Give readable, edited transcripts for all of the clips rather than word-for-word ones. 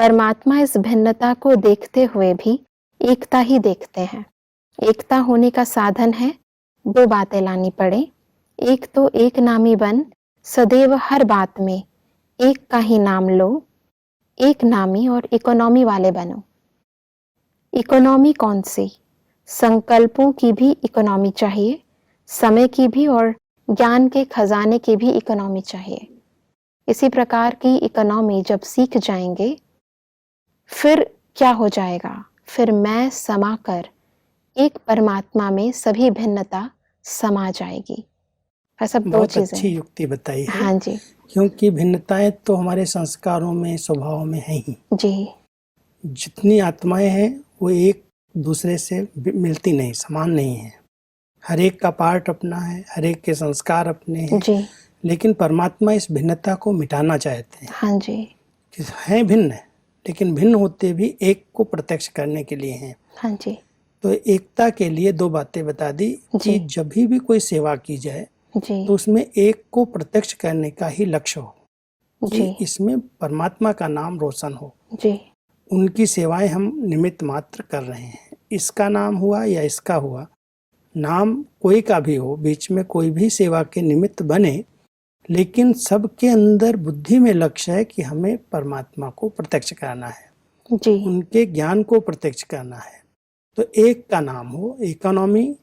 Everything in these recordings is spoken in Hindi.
परमात्मा इस भिन्नता को देखते हुए भी एकता ही देखते हैं। एकता होने का साधन है, दो बातें लानी पड़े। एक तो एक नामी बन, सदैव हर बात में एक का ही नाम लो। एक नामी और इकोनॉमी वाले बनो। इकोनॉमी कौन सी? संकल्पों की भी इकोनॉमी चाहिए, समय की भी और ज्ञान के खजाने की भी इकोनॉमी चाहिए। इसी प्रकार की इकोनॉमी जब सीख जाएंगे, फिर क्या हो जाएगा? फिर मैं समाकर एक परमात्मा में सभी भिन्नता समा जाएगी। सब दो बहुत चीजें अच्छी हैं। युक्ति बताई है। हाँ जी क्योंकि भिन्नताएं तो हमारे संस्कारों में, स्वभाव में है ही। जी जितनी आत्माएं हैं वो एक दूसरे से मिलती नहीं, समान नहीं है। हर एक का पार्ट अपना है, हर एक के संस्कार अपने हैं। जी लेकिन परमात्मा इस भिन्नता को मिटाना चाहते हैं। हाँ जी कि हैं भिन्न, लेकिन भिन्न होते भी एक को प्रत्यक्ष करने के लिए हैं। हाँ जी तो एकता के लिए दो बातें बता दी कि जब भी कोई सेवा की जाए जी तो उसमें एक को प्रत्यक्ष करने का ही लक्ष्य हो, कि जी इसमें परमात्मा का नाम रोशन हो। जी उनकी सेवाएं हम निमित्त मात्र कर रहे हैं। इसका नाम हुआ या इसका हुआ, नाम कोई का भी हो, बीच में कोई भी सेवा के निमित्त बने, लेकिन सबके अंदर बुद्धि में लक्ष्य है कि हमें परमात्मा को प्रत्यक्ष करना है, जी उनके ज्ञान को प्रत्यक्ष करना है। तो एक का नाम हो इकोनॉमी,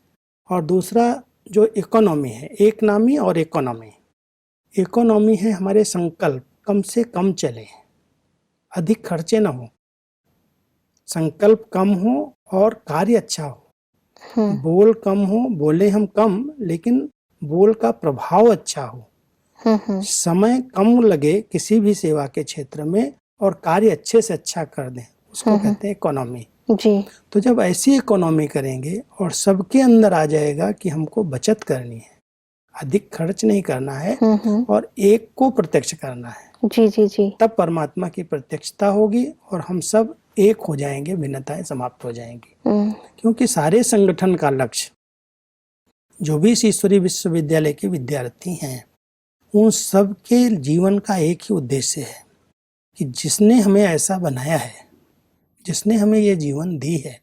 और दूसरा जो इकोनॉमी है, एक नामी और इकोनॉमी। इकोनॉमी है हमारे संकल्प कम से कम चले, अधिक खर्चे ना हो, संकल्प कम हो और कार्य अच्छा हो। बोल कम हो, बोले हम कम, लेकिन बोल का प्रभाव अच्छा हो। समय कम लगे किसी भी सेवा के क्षेत्र में और कार्य अच्छे से अच्छा कर दें, उसको कहते हैं इकोनॉमी। जी तो जब ऐसी इकोनॉमी करेंगे और सबके अंदर आ जाएगा कि हमको बचत करनी है, अधिक खर्च नहीं करना है और एक को प्रत्यक्ष करना है, जी जी जी तब परमात्मा की प्रत्यक्षता होगी और हम सब एक हो जाएंगे, भिन्नताएं समाप्त हो जाएंगी। क्योंकि सारे संगठन का लक्ष्य, जो भी इस ईश्वरीय विश्वविद्यालय के विद्यार्थी हैं, उन सब के जीवन का एक ही उद्देश्य है कि जिसने हमें ऐसा बनाया है, जिसने हमें ये जीवन दी है,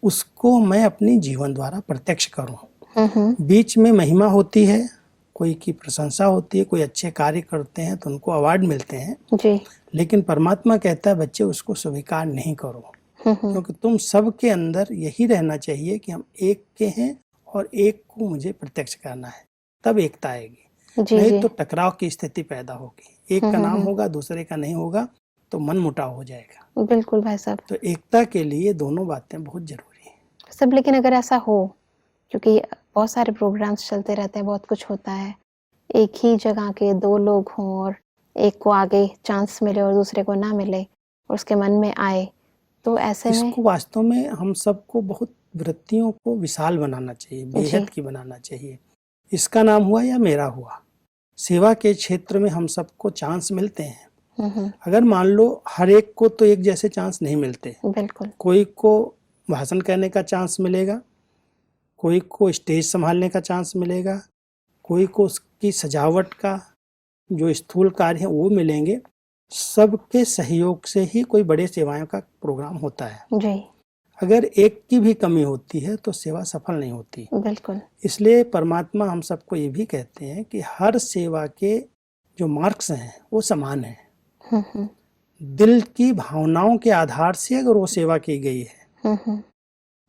उसको मैं अपनी जीवन द्वारा प्रत्यक्ष करूं। बीच में महिमा होती है, कोई की प्रशंसा होती है, कोई अच्छे कार्य करते हैं तो उनको अवार्ड मिलते हैं जी लेकिन परमात्मा कहता है बच्चे उसको स्वीकार नहीं करो, क्योंकि तुम सबके अंदर यही रहना चाहिए कि हम एक के हैं और एक को मुझे प्रत्यक्ष करना है, तब एकता आएगी। नहीं तो टकराव की स्थिति पैदा होगी। एक का नाम होगा, दूसरे का नहीं होगा, तो मन मुटाव हो जाएगा। बिल्कुल भाई साहब। तो एकता के लिए दोनों बातें बहुत जरूरी हैं सब। लेकिन अगर ऐसा हो, क्योंकि बहुत सारे प्रोग्राम्स चलते रहते हैं, बहुत कुछ होता है, एक ही जगह के दो लोग हों और एक को आगे चांस मिले और दूसरे को ना मिले और उसके मन में आए, तो ऐसे में इसको वास्तव में हम सबको बहुत वृत्तियों को विशाल बनाना चाहिए, बेहद की बनाना चाहिए। इसका नाम हुआ या मेरा हुआ, सेवा के क्षेत्र में हम सबको चांस मिलते हैं। अगर मान लो हर एक को तो एक जैसे चांस नहीं मिलते, बिल्कुल कोई को भाषण कहने का चांस मिलेगा, कोई को स्टेज संभालने का चांस मिलेगा, कोई को उसकी सजावट का जो स्थूल कार्य है वो मिलेंगे। सबके सहयोग से ही कोई बड़े सेवाओं का प्रोग्राम होता है जी। अगर एक की भी कमी होती है तो सेवा सफल नहीं होती। बिल्कुल। इसलिए परमात्मा हम सबको ये भी कहते हैं कि हर सेवा के जो मार्क्स हैं वो समान हैं। दिल की भावनाओं के आधार से अगर वो सेवा की गई है,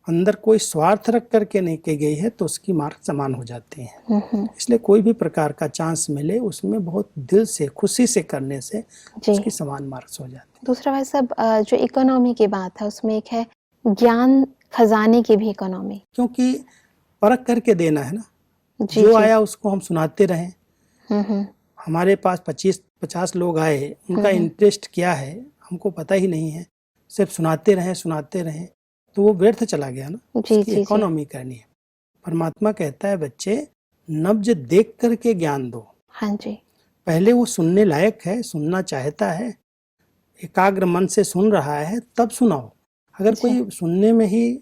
अंदर कोई स्वार्थ रख करके नहीं की गई है, तो उसकी मार्क समान हो जाती हैं। इसलिए कोई भी प्रकार का चांस मिले उसमें बहुत दिल से खुशी से करने से उसकी समान मार्क्स हो जाते हैं। दूसरा भाई साहब, जो इकोनॉमी की बात है उसमें एक है ज्ञान खजाने की भी इकोनॉमी, क्योंकि परख करके देना है ना। जी, जो जी। आया उसको हम सुनाते रहें। हमारे पास 25-50 लोग आए, उनका इंटरेस्ट क्या है हमको पता ही नहीं है, सिर्फ सुनाते रहें तो वो व्यर्थ चला गया ना। उसकी इकोनॉमी करनी है। परमात्मा कहता है बच्चे नब्ज देख करके ज्ञान दो। हाँ जी। पहले वो सुनने लायक है, सुनना चाहता है, एकाग्र मन से सुन रहा है, तब सुनाओ। अगर कोई सुनने में ही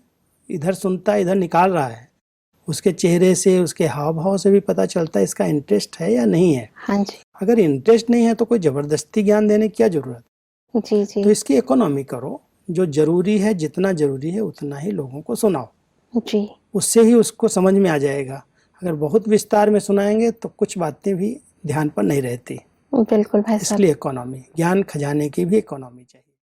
इधर सुनता है इधर निकाल रहा है, उसके चेहरे से उसके हाव भाव से भी पता चलता है इसका इंटरेस्ट है या नहीं है। हाँ जी। अगर इंटरेस्ट नहीं है तो कोई जबरदस्ती ज्ञान देने की क्या जरूरत। जी जी तो इसकी इकोनॉमी करो, जो जरूरी है, जितना जरूरी है उतना ही लोगों को सुनाओ, जी उससे ही उसको समझ में आ जाएगा। अगर बहुत विस्तार में सुनाएंगे तो कुछ बातें भी ध्यान पर नहीं रहती। बिल्कुल भाई साहब। इसलिए इकोनॉमी, ज्ञान खजाने की भी इकोनॉमी चाहिए।